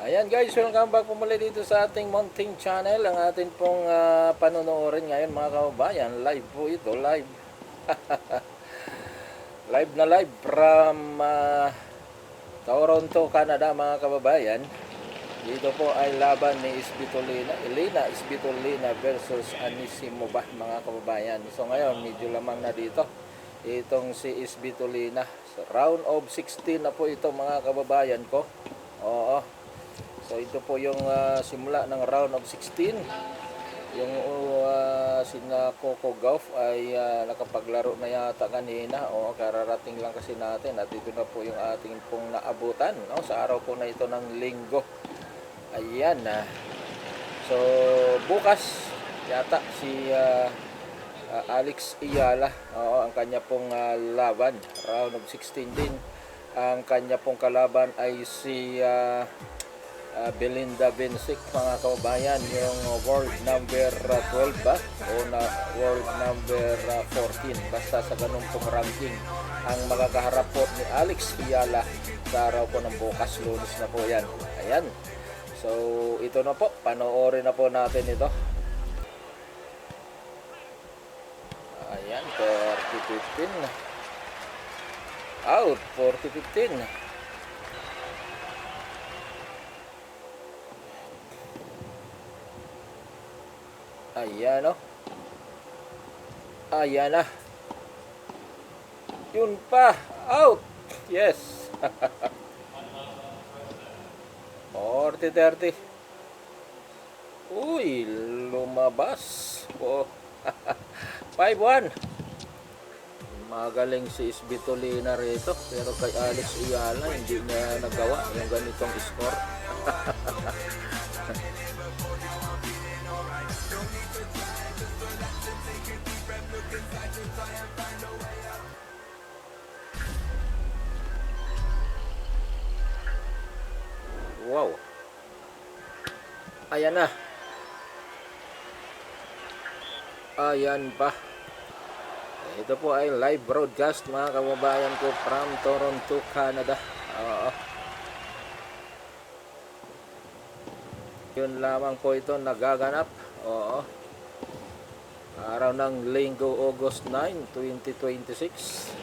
Ayan guys, welcome back po muli dito sa ating Mounting Channel. Ang atin pong panonoodin ngayon mga kababayan. Live po ito, live. Live na live from Toronto, Canada mga kababayan. Dito po ay laban ni Elena Isbitolina versus Anisimova mga kababayan. So ngayon, medyo lamang na dito. Itong si Isbitolina. So, round of 16 na po ito mga kababayan ko. Oo. So ito po yung simula ng round of 16. Yung sina Coco Gauff ay nakapaglaro na yata kanina. O kararating lang kasi natin at ito na po yung ating pong naabutan, no? Sa araw po na ito ng linggo. Ayan. So bukas yata si Alex Ayala, ang kanya pong laban, round of 16 din. Ang kanya pong kalaban ay si Belinda Bencic mga kababayan, yung world number 12 ba o na world number 14, basta sa ganung pong ranking ang magkakaharap po ni Alex Ayala sa araw po ng bukas, Lunes na po yan. Ayan, so ito na po, panoorin na po natin ito. Ayan, 30-15 out, 40-15. Ayan o. Ayan na. Yun pa. Out. Yes. 40-30. Uy, lumabas. Oh. 5-1. Magaling si Isbitolina rito. Pero kay Alex Ayala, hindi niya nagawa yung ganitong score. Wow. Ayan na. Ayan pa. Ito po ay live broadcast mga kababayan ko from Toronto, Canada. Yun lamang po ito nagaganap. Oo. Araw ng linggo, August 9, 2026.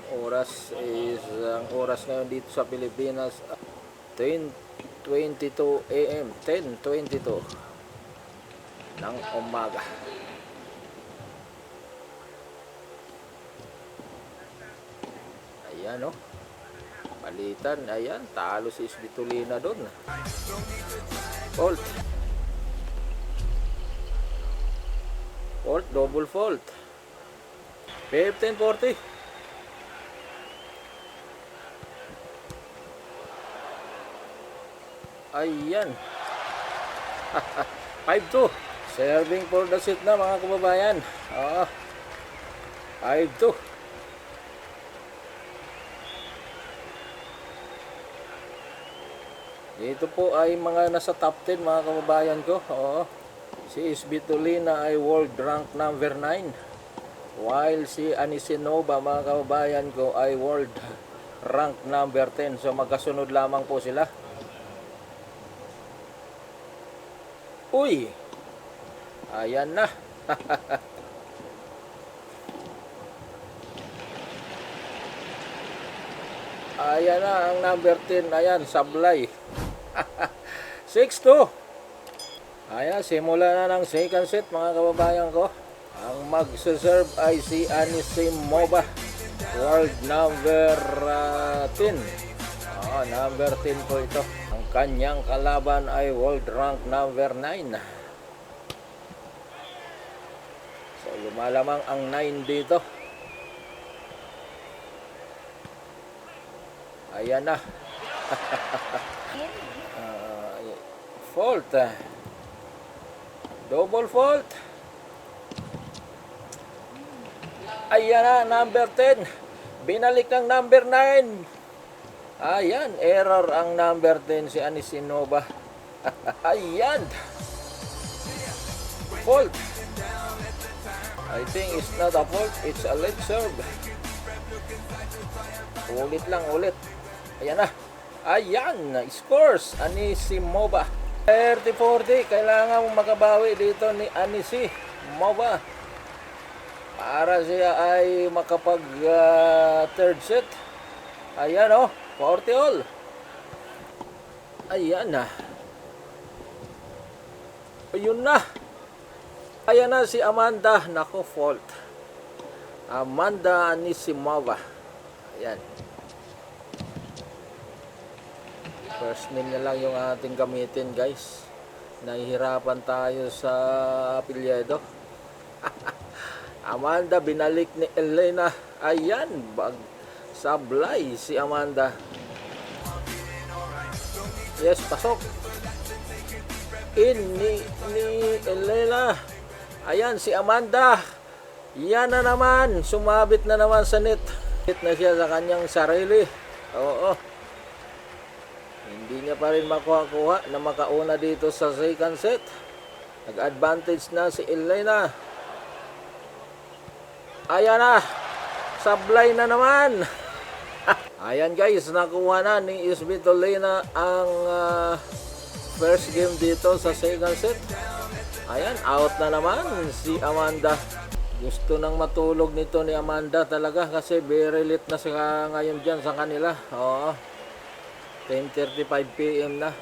Oras is ang oras ngayon dito sa Pilipinas 10:22 AM, 10:22 ng umaga. Ayan o, palitan. Ayan, talo si Isbitolina doon. Fault, double fault. 15-40. Ayan. 5-2. Serving for the set na mga kababayan. 5-2. Ito po ay mga nasa top 10 mga kababayan ko. Si Isbitolina ay world rank number 9. While si Anisimova mga kababayan ko ay world rank number 10. So magkasunod lamang po sila. Uy, ayan na. Ayan na ang number 10. Ayan, sablay. 6-2. Ayan, simula na ng second set mga kababayan ko. Ang magsaserve ay si Anisimova, world number 10. Number 10 po ito. Ang kanyang kalaban ay world rank number 9. So lumalamang ang 9 dito. Ayan na. Fault. Double fault. Ayan na, number 10. Binalik ng number 9. Ayan, error ang number 10 si Anisimova. Ayan. Fault. I think it's not a fault, it's a late serve. Ulit lang, ulit. Ayan na. Ayan, scores. Anisimova. 30-40. Kailangan mong makabawi dito ni Anisimova para siya ay makapag third set. Ayan o, 40 all. Ayan na. Ayun na. Ayan na si Amanda. Nako, fault. Amanda Anisimova. Ayan. First name na lang yung ating gamitin, guys. Nahihirapan tayo sa apelyido. Amanda, binalik ni Elena. Ayan, sablay si Amanda. Yes, pasok. Ni Elena. Ayan, si Amanda. Yan na naman. Sumabit na naman sa net. Hit na siya sa kanyang sarili. Oo. Hindi niya pa rin makuha-kuha na makauna dito sa second set. Nag-advantage na si Elena. Ayan na. Sablay na naman. Ayan guys, nakuha na ni Svitolina ang first game dito sa second set. Ayan, out na naman si Amanda. Gusto nang matulog nito ni Amanda talaga kasi very late na siya ngayon dyan sa kanila. Oo. 10:35 PM na.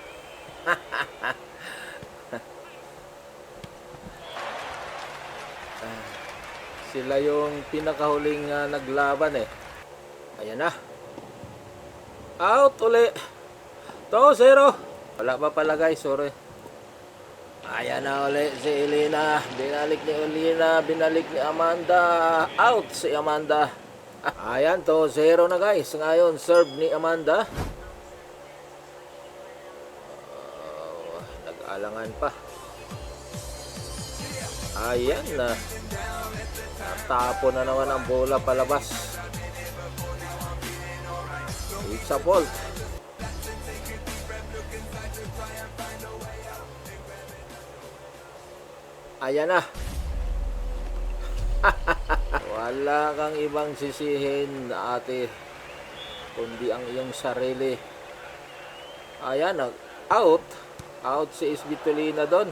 Sila yung pinakahuling naglaban eh. Ayan na. Out uli. 2-0. Wala pa pala guys, sorry. Ayan na uli si Elena. Binalik ni Elena. Binalik ni Amanda. Out si Amanda. Ayan, 2-0 na guys. Ngayon, serve ni Amanda. Nag-alangan pa. Ayan na. Natapo na naman ang bola palabas. It's a fault. Ayan na. Wala kang ibang sisihin, ate, kundi ang iyong sarili. Ayan, out. Out si Svitolina doon.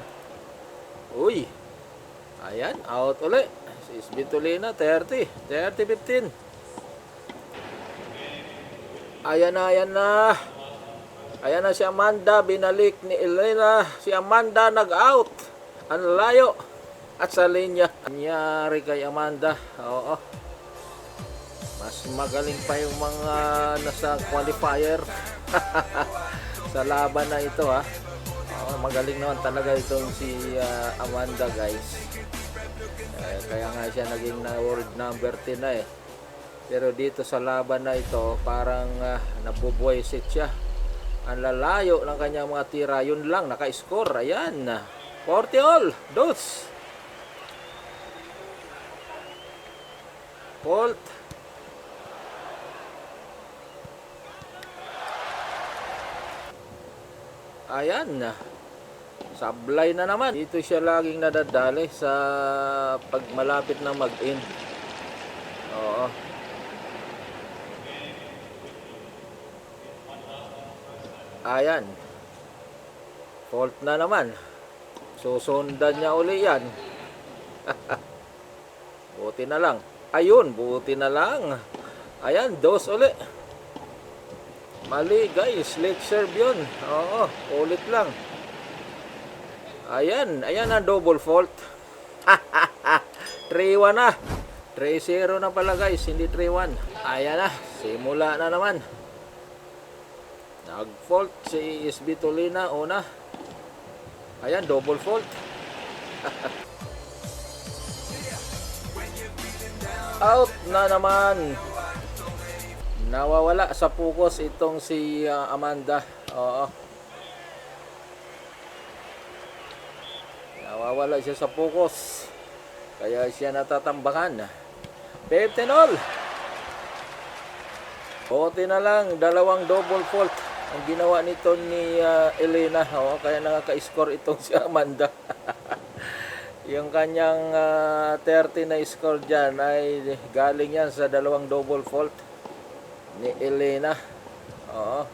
Uy. Ayan, out uli. Si Svitolina, 30-15. Ayan na, ayan na. Ayan na si Amanda, binalik ni Elena. Si Amanda nag-out. Ang layo. At sa linya. Nangyari kay Amanda. Oo. Mas magaling pa yung mga nasa qualifier. Sa laban na ito ha. Oo, magaling naman talaga itong si Amanda guys. Kaya nga siya naging world number 10 na eh. Pero dito sa laban na ito, parang nabubuwisit siya. Ang lalayo ng kanyang mga tira, yun lang, naka-score. Ayan, 40 all, dos. Fault. Ayan, sablay na naman. Dito siya laging nadadali sa pagmalapit na mag-end. Oo. Ayan. Fault na naman. Susundan niya uli yan. Buti na lang. Ayun, buti na lang. Ayan, dos uli. Mali guys, late serve yun. Oo, ulit lang. Ayan, ayan ang double fault. 3-1 na. 3-0 na pala guys, hindi 3-1. Ayan na, simula na naman. Nag-fault si Svitolina una. Ayan, double fault. Out na naman. Nawawala sa focus itong si Amanda. Oo. Nawawala siya sa focus. Kaya siya natatambakan. 15 all. Buti na lang, dalawang double fault ang ginawa nito ni Elena. Oo, kaya nakaka-score itong si Amanda. Yung kanyang 30 na score dyan ay galing yan sa dalawang double fault. ni Elena. Oo.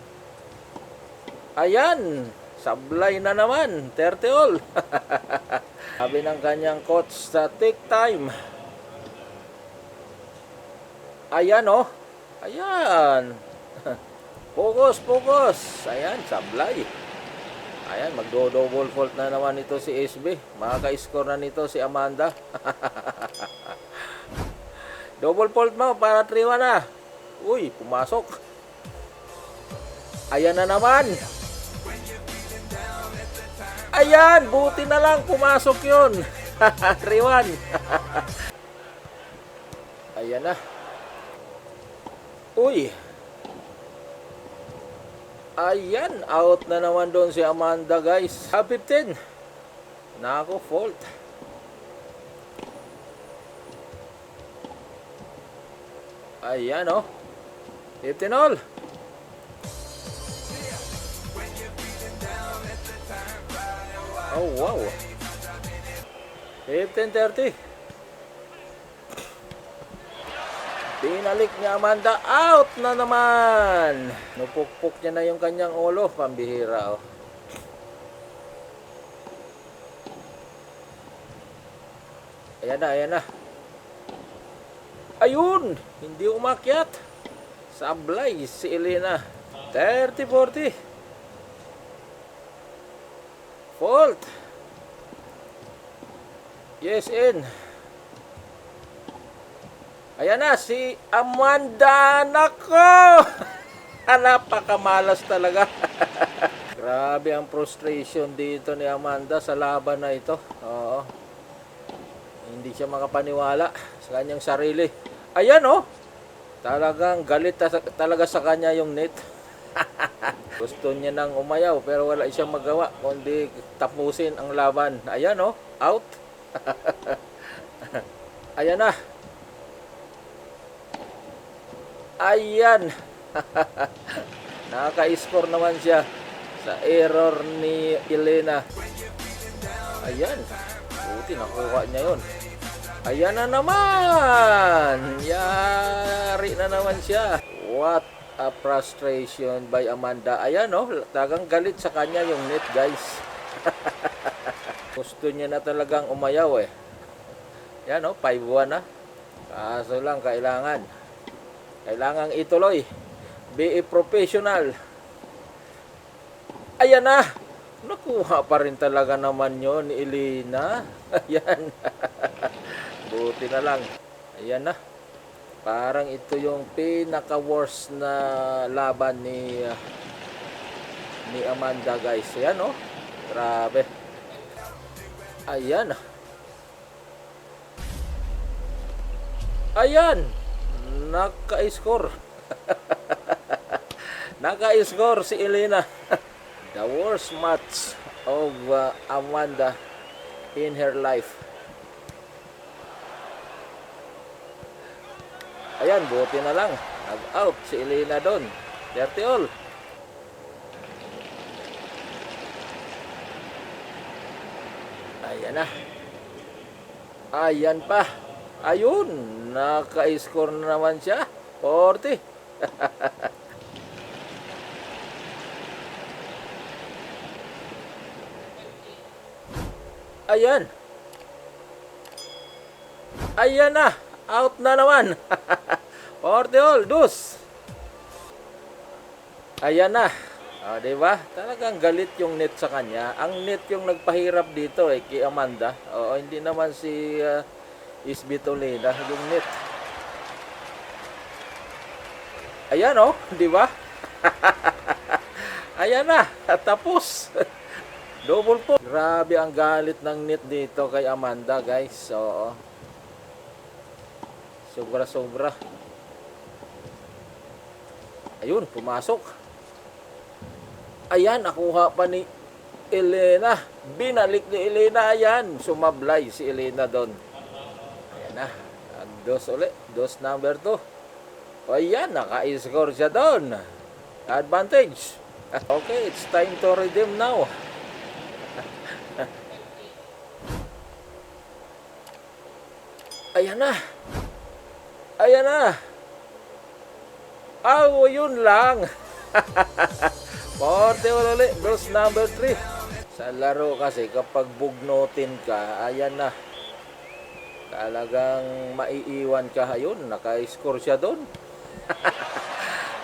Ayan, sablay na naman, 30 all. Sabi ng kanyang coach sa take time. Ayan oh. Ayan. Focus, focus. Ayan, sablay. Ayan, magdo-double fault na naman ito si SB. Makaka-score na nito si Amanda. Double fault mo para 3-1 na. Uy, pumasok. Ayan na naman. Ayan, buti na lang pumasok yun. 3-1. Ayan na. Uy. Ayan, out na naman doon si Amanda, guys. 15. Nako, fault. Ayan, oh. 15 all. Oh, wow. 15-30. Pinalik niya Amanda. Out na naman. Nupukpuk niya na yung kanyang ulo. Pambihira, oh. Ayan na, ayan na. Ayun! Hindi umakyat. Sablay si Elena. 30-40. Fault. Yes, in. Ayan na, si Amanda. Nako! Napakamalas talaga. Grabe ang frustration dito ni Amanda sa laban na ito. Oo. Hindi siya makapaniwala sa kanyang sarili. Ayan oh. Talagang galit talaga sa kanya yung net. Gusto niya nang umayaw pero wala siyang magawa kundi tapusin ang laban. Ayan oh. Out. Ayan na. Ayan. Nakaka-score naman siya sa error ni Elena. Ayan. Buti nakuha niya yun. Ayan na naman. Yari na naman siya. What a frustration by Amanda. Ayan oh. Talagang galit sa kanya yung net, guys. Gusto niya na talagang umayaw eh. Yan oh. 5-1 na. Kaso lang kailangan ituloy. Be a professional. Ayan na. Nakuha pa rin talaga naman yun ni Elena. Ayan. Buti na lang. Ayan na. Parang ito yung pinaka-worst na laban ni Amanda, guys. Ayan oh. Grabe. Ayan. Ayan. Naka-score. Naka-score si Elena. The worst match of Amanda in her life. Ayan, buti na lang. Nag-out si Elena doon. 30 all. Ayan na. Ayan pa. Ayun, naka-score na naman siya. 40. Ayan. Ayan na. Out na naman. 40 all. Dus. Ayan na. O, diba? Talagang galit yung net sa kanya. Ang net yung nagpahirap dito eh, kay Amanda. Oo, hindi naman si Isbitolina, yung net. Ayan oh, diba? Ayan na. Tapos. Double po. Grabe ang galit ng net dito kay Amanda, guys. Oo. Sobra-sobra. Ayun, pumasok. Ayan, nakuha pa ni Elena. Binalik ni Elena. Ayan, sumablay si Elena doon. Ayan na. Dos ulit. Dos number 2. Ayan, naka-score siya doon. Advantage. Okay, it's time to redeem now. Ayan na. Ayan na. Yun lang. 41 ulit. Dos number 3. Sa laro kasi, kapag bugnutin ka, ayan na. Talagang maiiwan ka. Ayun, naka-score siya doon.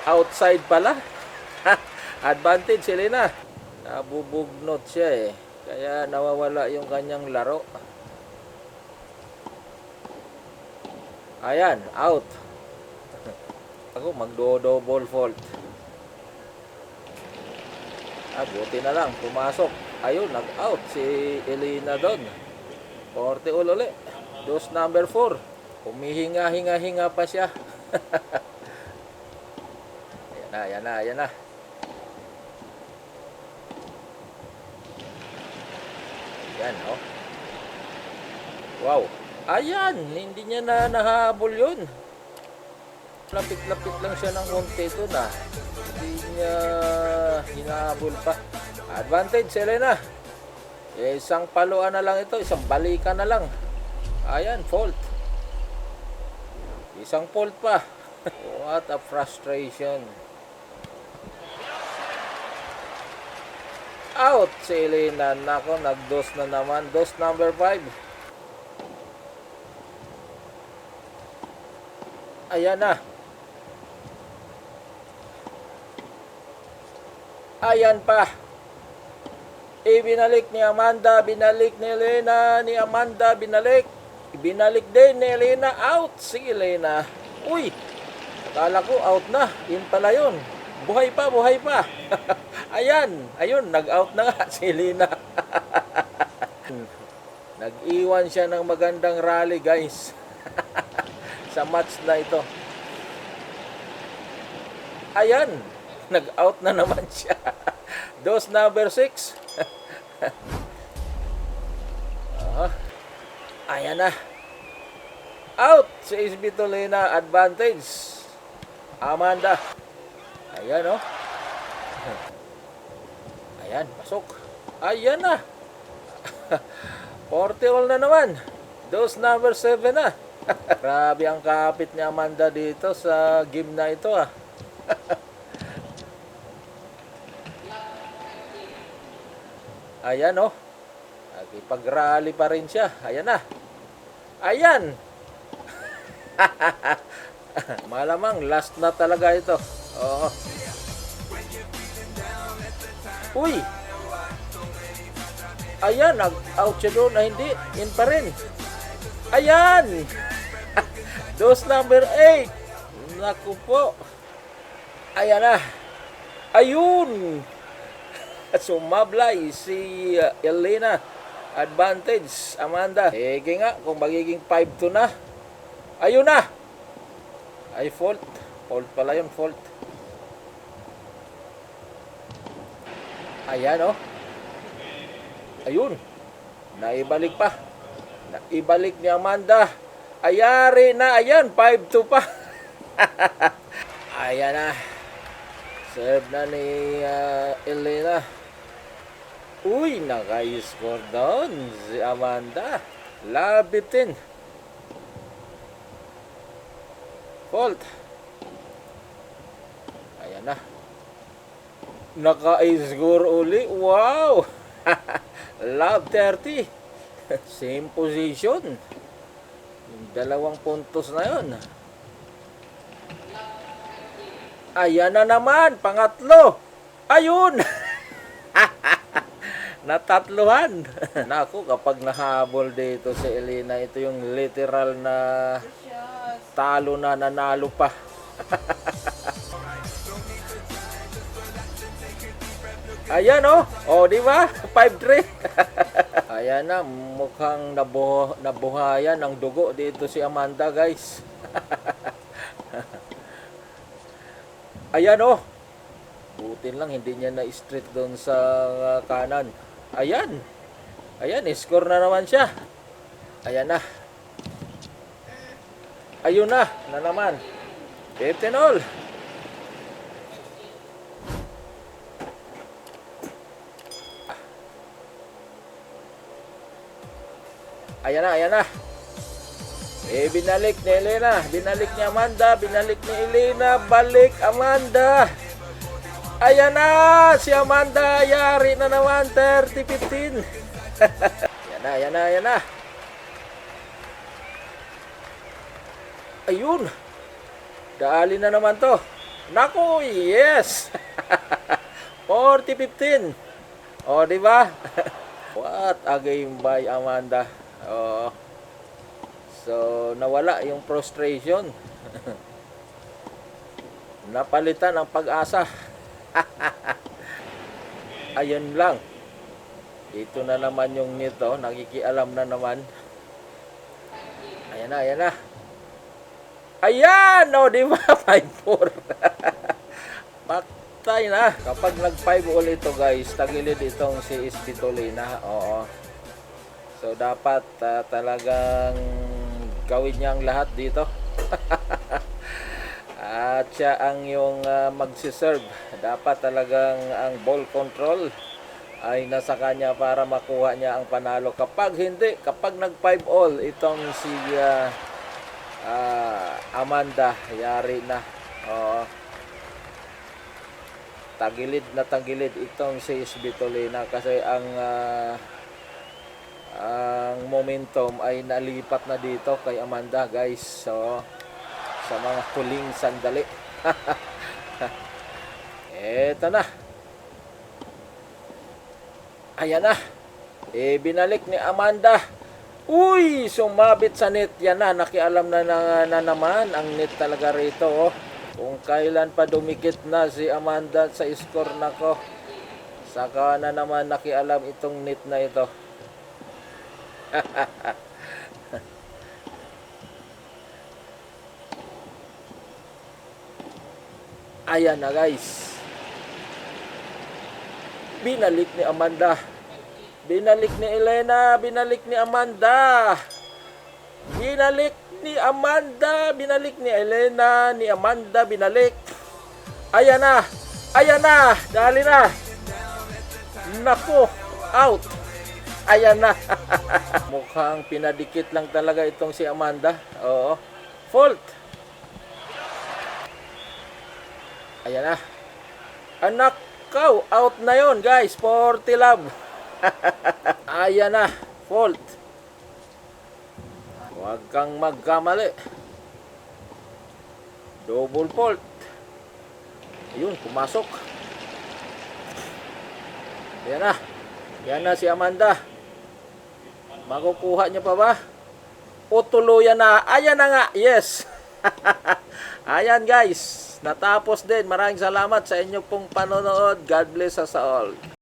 Outside pala. Advantage si Elena. Nabubugnot siya eh. Kaya nawawala yung kanyang laro. Ayan, out. Ako, magdo-double fault. Buti na lang, pumasok. Ayun, nag-out si Elena doon. 40 ulit. Dos number 4. Humihinga-hinga-hinga pa siya. Ayan na. Yan, oh. Wow. Ayan, hindi niya na nahabol yun. Lapit-lapit lang siya ng konti ito na. Hindi niya hinahabol pa. Advantage, Elena. Isang paluan na lang ito, isang balikan na lang. Ayan, fault. Isang fault pa. What a frustration. Out si Elena. Nako, nag-dos na naman. Dos number 5. Ayan na. Ayan pa. Binalik ni Amanda. Binalik ni Elena. Ni Amanda, binalik. Binalik din ni Elena. Out si Elena. Uy, akala ko out na. Yun pala yun. Buhay pa. Ayun, nag-out na nga si Elena. Nag-iwan siya ng magandang rally, guys. Sa match na ito. Ayan, nag-out na naman siya. Dos number 6. Ayan na. Out si Isbitolina. Advantage. Amanda. Ayan, oh. Ayan, pasok. Ayan na. 40 all na naman. Dos number 7 na. Grabe ang kapit ni Amanda dito sa game na ito, ah. Ayan, oh. Nakipag-rally pa rin siya. Ayan na. Ayan. Malamang last na talaga ito. Oo. Uy. Ayan, nag-out siya doon na hindi. In pa rin. Ayan. Dos number 8. Naku po. Ayan na. Ayun. Sumablay si Elena. Advantage, Amanda. Nga, kung magiging 5-2 na. Ayun na. Ay, fault. Fault pala yun, fault. Ayan, oh. Ayun. Naibalik pa. Naibalik ni Amanda. Ayari na. Ayan, 5-2 pa. Ayan na. Serve na ni Elena. Uy, naka-score doon si Amanda. Labitin. Fault. Ayan na. Naka-score uli. Wow. Love 30. Same position. Yung 2 puntos na yun. Ayan na naman. Pangatlo. Ayun. Natatluhan. Naku, kapag nahabol dito si Elena, ito yung literal na talo na, nanalo pa. Ayan, oh. Oh, di ba? 5-3. Ayan na, mukhang nabuhayan ng dugo dito si Amanda, guys. Ayan, oh. Butin lang, hindi niya na-street doon sa kanan. Ayan. Ayan, score na naman siya. Ayan na. Ayun na naman. 15 all. Ayan na. Binalik ni Elena. Binalik ni Amanda. Binalik ni Elena. Balik Amanda. Ayan na. Si Amanda. Yari na naman. 30-15. Yan na. Ayun. Dali na naman to. Naku, yes. 40-15. O, di ba? What a game by Amanda. Oh. So, nawala yung frustration. Napalitan ang pag-asa. Ayun lang. Ito na naman yung nito. Nakikialam na naman. Ayan na. Ayan! O, di ba? 5-4. Paktay na. Kapag nag-5 ulit ito, guys, tagilid itong si Isbitolina. Oo. So, dapat talagang gawin niya ang lahat dito. At siya ang yung magsiserve. Dapat talagang ang ball control ay nasa kanya para makuha niya ang panalo. Kapag hindi, kapag nag 5-all itong si Amanda, yari na. Oo. Tagilid itong si Isbitolina kasi ang momentum ay nalipat na dito kay Amanda, guys. So, sa mga huling sandali. Eto na. Ayan na. Binalik ni Amanda. Uy! Sumabit sa net. Yan na. Nakialam na naman ang net talaga rito. Oh. Kung kailan pa dumikit na si Amanda sa score na ko. Saka na naman nakialam itong net na ito. Ayan na, guys. Binalik ni Amanda. Binalik ni Elena. Binalik ni Amanda. Binalik ni Amanda. Binalik ni Elena. Ni Amanda. Binalik. Ayan na. Ayan na. Dali na. Naku. Out. Ayan na. Mukhang pinadikit lang talaga itong si Amanda. Oo. Fault. Ayan na. Anak ko. Out na yon, guys. 40 love. Ayan na. Fault. Huwag kang magkamali. Double fault. Ayun. Pumasok. Ayan na. Yan na si Amanda. Makukuha niya pa ba? O tuluyan na. Ayan na nga. Yes. Ayan, guys. Natapos din. Maraming salamat sa inyo pong panonood. God bless us all.